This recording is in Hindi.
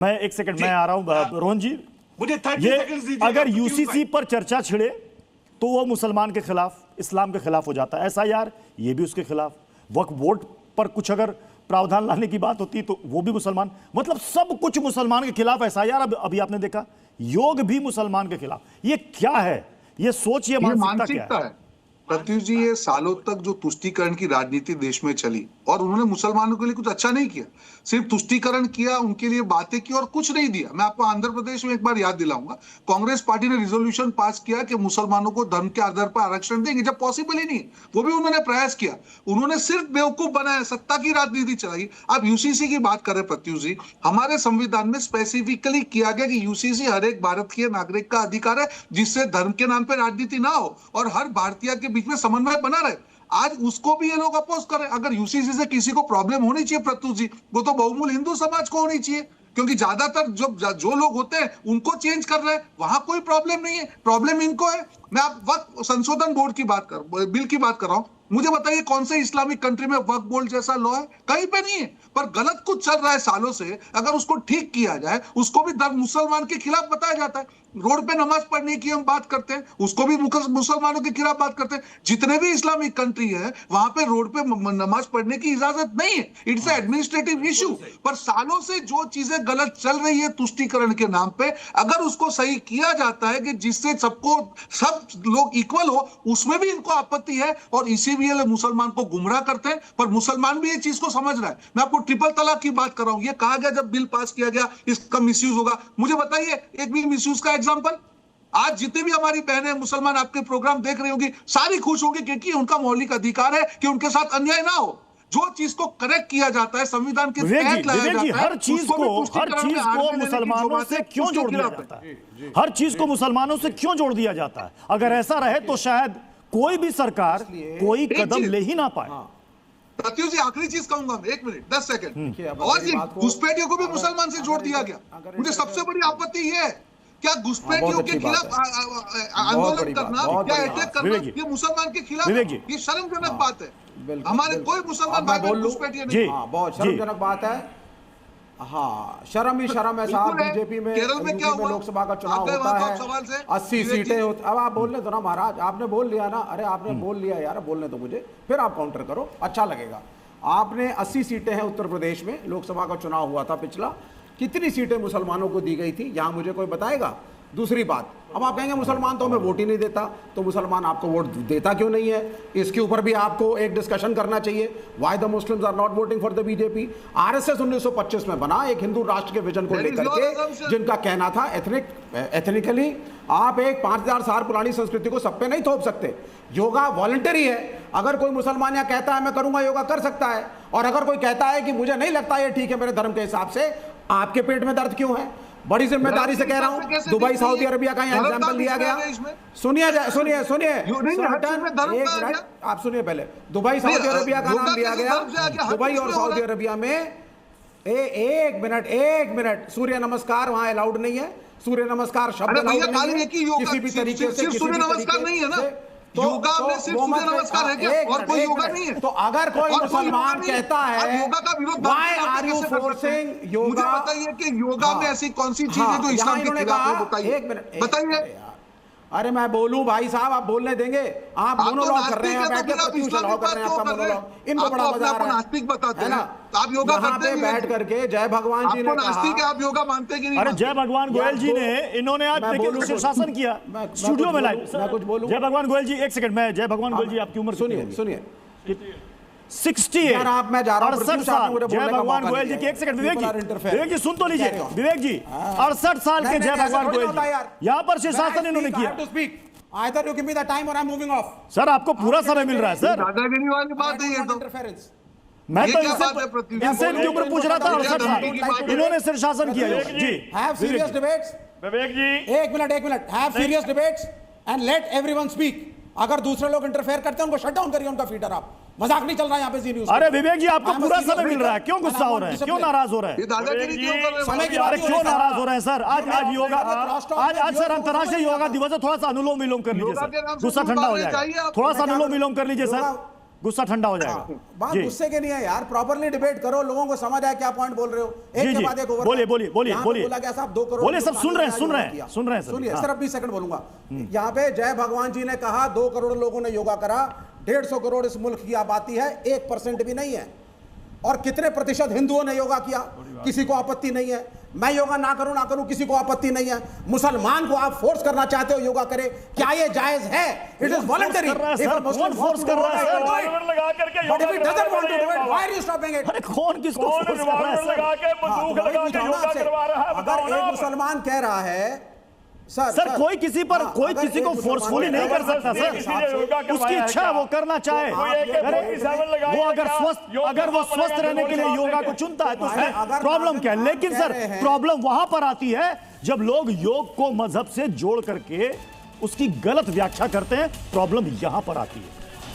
मैं एक सेकंड मैं आ रहा हूं रोहन जी। मुझे 30 ये सेकंड्स दीजिए। अगर यूसीसी पर चर्चा छिड़े तो वो मुसलमान के खिलाफ, इस्लाम के खिलाफ हो जाता है। एसआईआर ये भी उसके खिलाफ, वक्फ बोर्ड पर कुछ अगर प्रावधान लाने की बात होती तो वो भी मुसलमान, मतलब सब कुछ मुसलमान के खिलाफ एसआईआर। अभी आपने देखा योग भी मुसलमान के खिलाफ। ये क्या है? ये सोच, ये मानसिकता क्या है? प्रत्युष जी, ये सालों तक जो तुष्टीकरण की राजनीति देश में चली और उन्होंने मुसलमानों के लिए कुछ अच्छा नहीं किया, सिर्फ तुष्टीकरण किया, उनके लिए बातें की और कुछ नहीं दिया। मैं आपको आंध्र प्रदेश में एक बार याद दिलाऊंगा, कांग्रेस पार्टी ने रिजोल्यूशन पास किया कि मुसलमानों को धर्म के आधार पर आरक्षण देंगे, जब पॉसिबल ही नहीं। वो भी उन्होंने प्रयास किया, उन्होंने सिर्फ बेवकूफ बनाया, सत्ता की राजनीति चलाई। आप यूसीसी की बात करें प्रत्युष जी, हमारे संविधान में स्पेसिफिकली किया गया कि यूसीसी हर एक भारत के नागरिक का अधिकार है, जिससे धर्म के नाम पर राजनीति ना हो और हर भारतीय के बीच में समन्वय बना रहे। आज उसको भी ये लोग अपोज कर रहे हैं। अगर यूसीसी से किसी को प्रॉब्लम होनी चाहिए प्रत्युष जी, वो तो बहुमूल हिंदू समाज को होनी चाहिए, क्योंकि ज्यादातर जो लोग होते हैं उनको चेंज कर रहे हैं, वहां कोई प्रॉब्लम नहीं है, प्रॉब्लम इनको है। मैं आप वक्फ संशोधन बोर्ड की बात बिल की बात कर रहा हूं। मुझे बताइए कौन से इस्लामिक कंट्री में वक्फ बोर्ड जैसा लॉ है? कहीं पे नहीं है। पर गलत कुछ चल रहा है सालों से, अगर उसको ठीक किया जाए, उसको भी धर्म मुसलमान के खिलाफ बताया जाता है। रोड पे नमाज पढ़ने की हम बात करते हैं, उसको भी मुसलमानों के खिलाफ बात करते हैं। जितने भी इस्लामिक कंट्री है वहां पे रोड पे नमाज पढ़ने की इजाजत नहीं है, इट्स एडमिनिस्ट्रेटिव इशू। पर सालों से जो चीजें गलत चल रही है तुष्टीकरण के नाम पे, अगर उसको सही किया जाता है कि जिससे सबको सब लोग इक्वल हो, उसमें भी इनको आपत्ति है और इसीलिए मुसलमान को गुमराह करते हैं। पर मुसलमान भी ये चीज को समझ रहा है। मैं आपको ट्रिपल तलाक की बात कर रहा हूं, ये कहा गया जब बिल पास किया गया इसका मिसयूज होगा। मुझे बताइए एक भी मिसयूज का एग्जांपल। आज जितने भी हमारी बहनें मुसलमान आपके प्रोग्राम देख रही होंगी, सारी खुश होंगी क्योंकि उनका मौलिक अधिकार है कि उनके साथ अन्याय ना हो। जो चीज को करेक्ट किया जाता है, संविधान के तहत लाया जाता है, हर चीज को मुसलमानों से क्यों जोड़ दिया जाता है? हर चीज को मुसलमानों से क्यों जोड़ दिया जाता है? अगर ऐसा रहे तो शायद कोई भी सरकार कोई कदम ले ही ना पाए। प्रत्युष जी, आखिरी चीज कहूंगा मैं, 1 मिनट 10 सेकंड। और ये घुसपैठियों को भी मुसलमान से जोड़ दिया गया। मुझे सबसे बड़ी आपत्ति ये है, क्या घुसपैठियों के खिलाफ आंदोलन करना, क्या अटैक करना, ये मुसलमान के खिलाफ, ये शर्मजनक बात है। हमारे कोई मुसलमान भाई बहन घुसपैठिए नहीं। बहुत शर्मजनक बात है। हाँ, शर्म ही शर्म है साहब। बीजेपी में लोकसभा का चुनाव होता है, 80 सीटें होती। अब आप बोल रहे तो ना महाराज, आपने बोल लिया ना। अरे आपने बोल लिया यार, बोलने तो मुझे, फिर आप काउंटर करो, अच्छा लगेगा। आपने 80 सीटें हैं उत्तर प्रदेश में, लोकसभा का चुनाव हुआ था पिछला, कितनी सीटें मुसलमानों को दी गई थी यहाँ मुझे कोई बताएगा? दूसरी बात, अब आप कहेंगे मुसलमान तो हमें वोट ही नहीं देता, तो मुसलमान आपको वोट देता क्यों नहीं है? इसके ऊपर भी आपको एक डिस्कशन करना चाहिए। Why the Muslims are not voting for the BJP? RSS 1925 में बना एक हिंदू राष्ट्र के विजन को लेकर के, जिनका कहना था एथनिकली आप एक 5000 साल पुरानी संस्कृति को सब पे नहीं थोप सकते। योगा वॉलंटरी है। अगर कोई मुसलमान यहाँ कहता है मैं करूंगा योगा, कर सकता है। और अगर कोई कहता है कि मुझे नहीं लगता ये ठीक है मेरे धर्म के हिसाब से, आपके पेट में दर्द क्यों है? बड़ी जिम्मेदारी से कह रहा हूं, दुबई सऊदी अरबिया का यहाँ एग्जाम्पल दिया गया। सुनिए सुनिए सुनिए, आप सुनिए पहले। दुबई सऊदी अरबिया का नाम दिया गया। दुबई और सऊदी अरबिया में एक मिनट, सूर्य नमस्कार वहां अलाउड नहीं है। सूर्य नमस्कार शब्द अलाउड नहीं है किसी भी तरीके से। सूर्य नमस्कार नहीं है ना, तो योगा में सिर्फ सूर्य नमस्कार है क्या? और कोई योगा नहीं है? तो अगर कोई मुसलमान कहता है योगा का विरोध, why are you forcing yoga? मुझे बताइए कि योगा में ऐसी कौन सी चीज है जो इस्लाम के खिलाफ है? बताइए, एक मिनट बताइए। अरे मैं बोलूं भाई साहब, आप बोलने देंगे? आप मोनोलॉग कर रहे हैं, बैठ के प्रत्युष कर रहे हैं आपका मोनोलॉग। इनको बड़ा मजा आ रहा है, नास्तिक बताते हैं ना? आप योगा करते हैं बैठ करके। जय भगवान जी ने नास्तिक है, आप योगा मानते कि नहीं? अरे जय भगवान गोयल जी ने, इन्होंने आज देखिए शीर्षासन किया स्टूडियो में लाइव। मैं कुछ बोलूं? जय भगवान गोयल जी, एक सेकंड। मैं जय भगवान गोयल जी, आपकी उम्र सुनिए 68। आप मैं जा रहा हूं 68 साल। जय भगवान गोयल जी की, एक सेकंड विवेक जी सुन तो लीजिए। विवेक जी 68 साल के जय भगवान गोयल जी, यहाँ पर शीर्षासन इन्होंने किया। Either you give me the time or I'm moving off. Sir आपको पूरा समय मिल रहा है सर। दादागिरी वाली बात है ये तो। मैं तो इनसे इनके ऊपर पूछ रहा था। 68 साल इन्होंने शीर्षासन किया जी। Have serious debates. विवेक जी एक minute, have serious debates and let everyone speak. अगर दूसरे लोग इंटरफेयर करते हैं उनको शट डाउन करिए, उनका फीडर। आप मजाक नहीं चल रहा है यहाँ पे जी न्यूज़। अरे विवेक जी आपको पूरा समय मिल रहा है, क्यों गुस्सा हो रहे हैं, क्यों नाराज हो रहे हैं? दादागिरी क्यों कर रहे हैं? समय की बात क्यों नाराज हो रहे हैं सर? आज योगा, आज सर अंतर्राष्ट्रीय योगा दिवस है, थोड़ा सा अनुलोम विलोम कर लीजिए सर, गुस्सा ठंडा हो जाएगा। थोड़ा सा अनुलोम विलोम कर लीजिए सर। गुस्सा ठंडा हो जाएगा। बात जी गुस्से के नहीं है यार, प्रॉपर्ली डिबेट करो, लोगों को समझ आए क्या पॉइंट बोल रहे हो। एक जी के जी बाद एक ओवर। बोलिए बोलिए बोलिए यहाँ पे बोलिए बोला गया साहब 2 करोड़ बोलिए, सब सुन रहे हैं लोगों सुन ने रहे योगा हैं किया। सुन रहे हैं सर। सुनिए हाँ। सिर्फ 20 सेकंड बोलूंगा। यहाँ पे जय भगवान जी ने कहा 2 करोड़ लोगों ने योगा करा, 150 करोड़ इस मुल्क की आबादी है, 1% भी नहीं है। और कितने प्रतिशत हिंदुओं ने योगा किया, किसी को आपत्ति नहीं है। मैं योगा ना करूं किसी को आपत्ति नहीं है। मुसलमान को आप फोर्स करना चाहते हो योगा करे, क्या ये जायज है? It is voluntary. कौन फोर्स कर रहा है सर? लगा करके But if he doesn't want to do it, why are you stopping it? अरे कौन किसको कौन फोर्स कर रहा है रिवॉल्वर सर? लगा के बंदूक लगा के योगा करवा रहा है? बताओ अगर ना। एक मुसलमान कह रहा है सर कोई किसी पर हाँ, कोई अगर किसी एक को मुसलमान फोर्सफुली नहीं कर सकता किसी ने सर। योगा करवाया उसकी है इच्छा क्या? वो करना चाहे। कोई एक अरे 47 लगाया वो अगर क्या? स्वस्थ योग अगर वो करवा स्वस्थ लगा रहने के लिए के योगा को बोल चुनता है तो भाई, उसमें अगर प्रॉब्लम क्या है? आप लेकिन कह सर रहे हैं- प्रॉब्लम वहां पर आती है जब लोग योग को मजहब से जोड़ करके उसकी गलत व्याख्या करते हैं, प्रॉब्लम यहां पर आती है।